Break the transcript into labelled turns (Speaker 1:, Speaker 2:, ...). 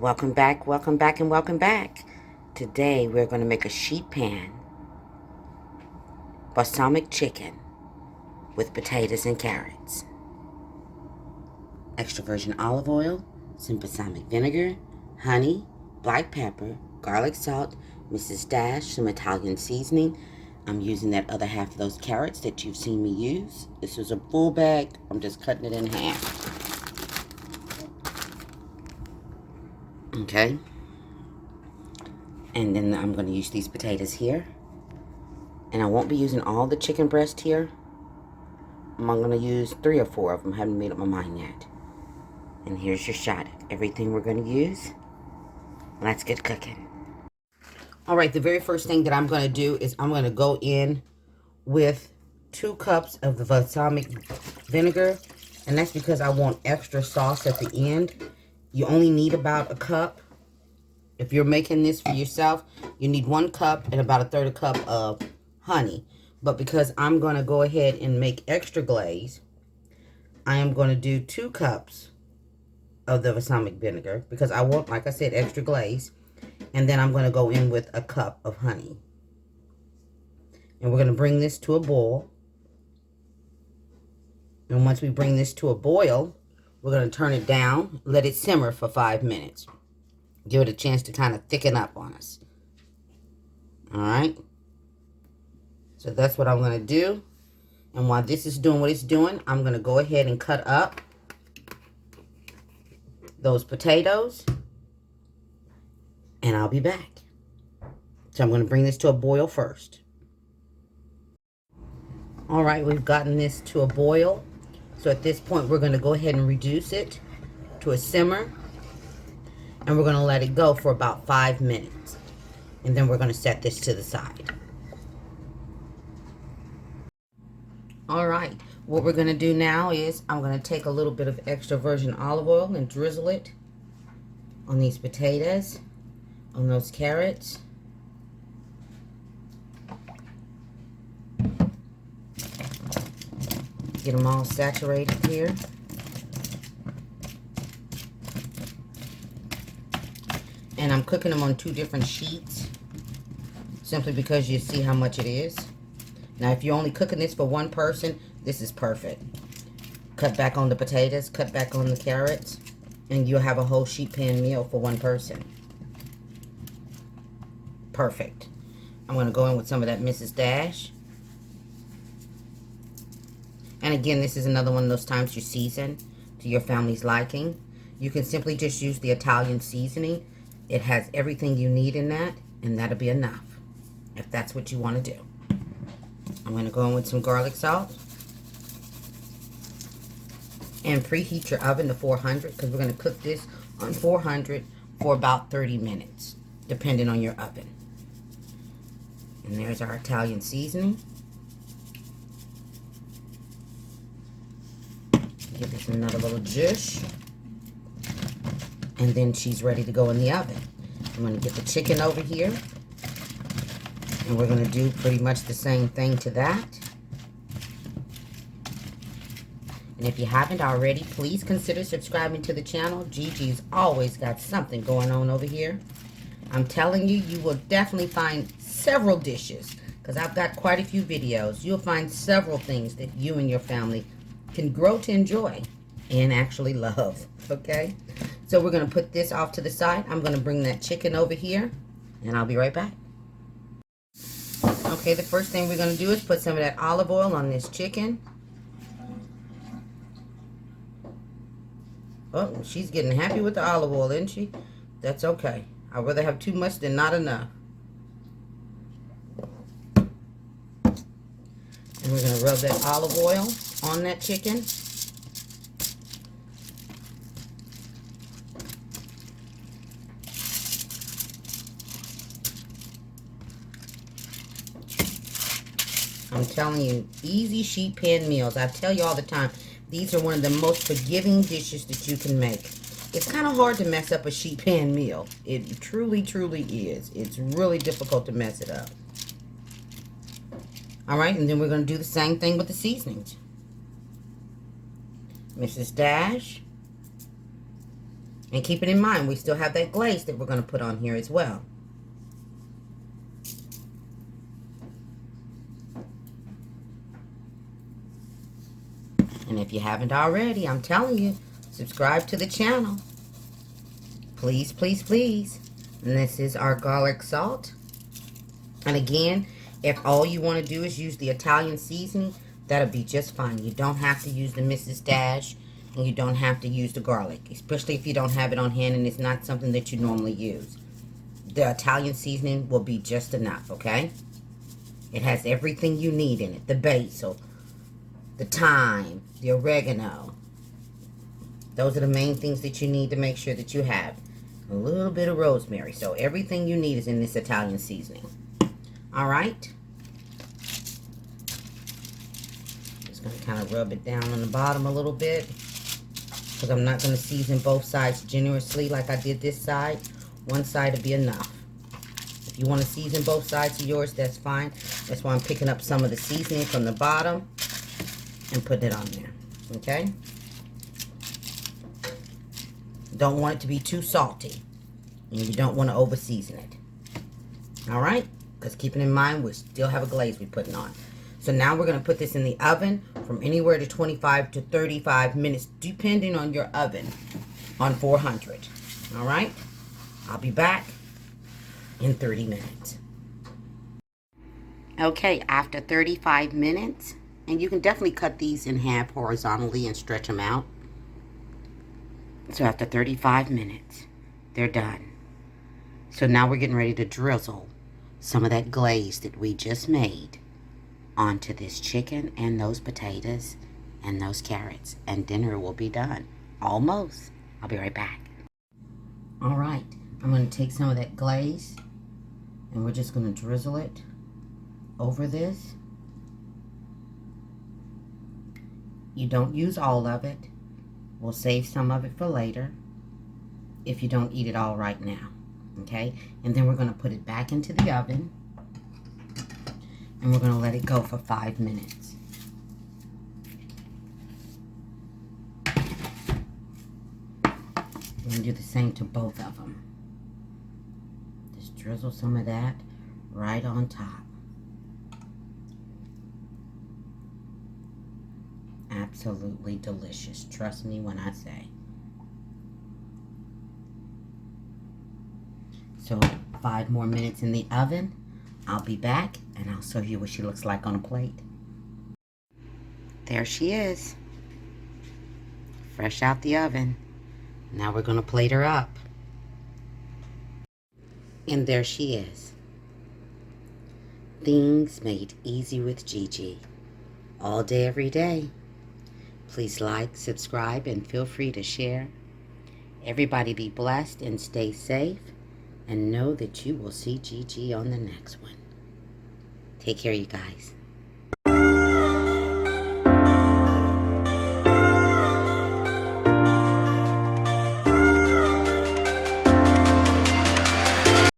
Speaker 1: welcome back, and welcome back. Today we're going to make a sheet pan balsamic chicken with potatoes and carrots. Extra virgin olive oil, some balsamic vinegar, honey, black pepper, garlic salt, Mrs. Dash, some Italian seasoning. I'm using that other half of those carrots that you've seen me use. This is a full bag. I'm just cutting it in half. Okay. And then I'm going to use these potatoes here. And I won't be using all the chicken breast here. I'm going to use 3 or 4 of them. I haven't made up my mind yet. And here's your shot at everything we're going to use. Let's get cooking. Alright, the very first thing that I'm going to do is I'm going to go in with 2 cups of the balsamic vinegar. And that's because I want extra sauce at the end. You only need about a cup. If you're making this for yourself, you need 1 cup and about a 1/3 cup of honey. But because I'm going to go ahead and make extra glaze, I am going to do 2 cups of the balsamic vinegar because I want, like I said, extra glaze. And then I'm going to go in with a cup of honey. And we're going to bring this to a boil. And once we bring this to a boil, we're going to turn it down, let it simmer for 5 minutes. Give it a chance to kind of thicken up on us. Alright? So that's what I'm going to do. And while this is doing what it's doing, I'm going to go ahead and cut up those potatoes. And I'll be back. So I'm going to bring this to a boil first. Alright, we've gotten this to a boil. So at this point, we're going to go ahead and reduce it to a simmer. And we're going to let it go for about 5 minutes. And then we're going to set this to the side. Alright, what we're going to do now is I'm going to take a little bit of extra virgin olive oil and drizzle it on these potatoes, on those carrots. Get them all saturated here. And I'm cooking them on 2 different sheets, simply because you see how much it is. Now, if you're only cooking this for 1 person, this is perfect. Cut back on the potatoes, cut back on the carrots, and you'll have a whole sheet pan meal for 1 person. Perfect. I'm going to go in with some of that Mrs. Dash. And again, this is another one of those times you season to your family's liking. You can simply just use the Italian seasoning. It has everything you need in that, and that'll be enough if that's what you want to do. I'm going to go in with some garlic salt. And preheat your oven to 400 because we're going to cook this on 400 for about 30 minutes, depending on your oven. And there's our Italian seasoning. Give this another little zhuzh. And then she's ready to go in the oven. I'm going to get the chicken over here. And we're going to do pretty much the same thing to that. And if you haven't already, please consider subscribing to the channel. Gigi's always got something going on over here. I'm telling you, you will definitely find several dishes. Because I've got quite a few videos. You'll find several things that you and your family can grow to enjoy and actually love. Okay? So we're going to put this off to the side. I'm going to bring that chicken over here. And I'll be right back. Okay, the first thing we're going to do is put some of that olive oil on this chicken. Oh, she's getting happy with the olive oil, isn't she? That's okay. I'd rather have too much than not enough. And we're going to rub that olive oil on that chicken. I'm telling you, easy sheet pan meals. I tell you all the time, these are one of the most forgiving dishes that you can make. It's kind of hard to mess up a sheet pan meal. It truly, truly is. It's really difficult to mess it up. Alright, and then we're going to do the same thing with the seasonings. Mrs. Dash. And keep it in mind, we still have that glaze that we're going to put on here as well. And if you haven't already, I'm telling you, subscribe to the channel. Please, please, please. And this is our garlic salt. And again, if all you want to do is use the Italian seasoning, that'll be just fine. You don't have to use the Mrs. Dash, and you don't have to use the garlic, especially if you don't have it on hand and it's not something that you normally use. The Italian seasoning will be just enough, okay? It has everything you need in it. The basil, the thyme, the oregano. Those are the main things that you need to make sure that you have. A little bit of rosemary. So everything you need is in this Italian seasoning. All right. Just going to kind of rub it down on the bottom a little bit, because I'm not going to season both sides generously like I did this side. One side will be enough. If you want to season both sides of yours, that's fine. That's why I'm picking up some of the seasoning from the bottom and putting it on there. Okay? Don't want it to be too salty, and you don't want to over season it. All right? Because keeping in mind, we still have a glaze we're putting on. So now we're going to put this in the oven from anywhere to 25 to 35 minutes, depending on your oven, on 400. All right? I'll be back in 30 minutes. Okay, after 35 minutes, and you can definitely cut these in half horizontally and stretch them out. So after 35 minutes, they're done. So now we're getting ready to drizzle some of that glaze that we just made onto this chicken and those potatoes and those carrots. And dinner will be done. Almost. I'll be right back. All right. I'm going to take some of that glaze and we're just going to drizzle it over this. You don't use all of it. We'll save some of it for later if you don't eat it all right now. Okay? And then we're going to put it back into the oven and we're going to let it go for 5 minutes. We're going to do the same to both of them. Just drizzle some of that right on top. Absolutely delicious. Trust me when I say. So 5 more minutes in the oven. I'll be back and I'll show you what she looks like on a plate. There she is. Fresh out the oven. Now we're going to plate her up. And there she is. Things made easy with Gigi. All day, every day. Please like, subscribe, and feel free to share. Everybody be blessed and stay safe. And know that you will see Gigi on the next one. Take care, you guys.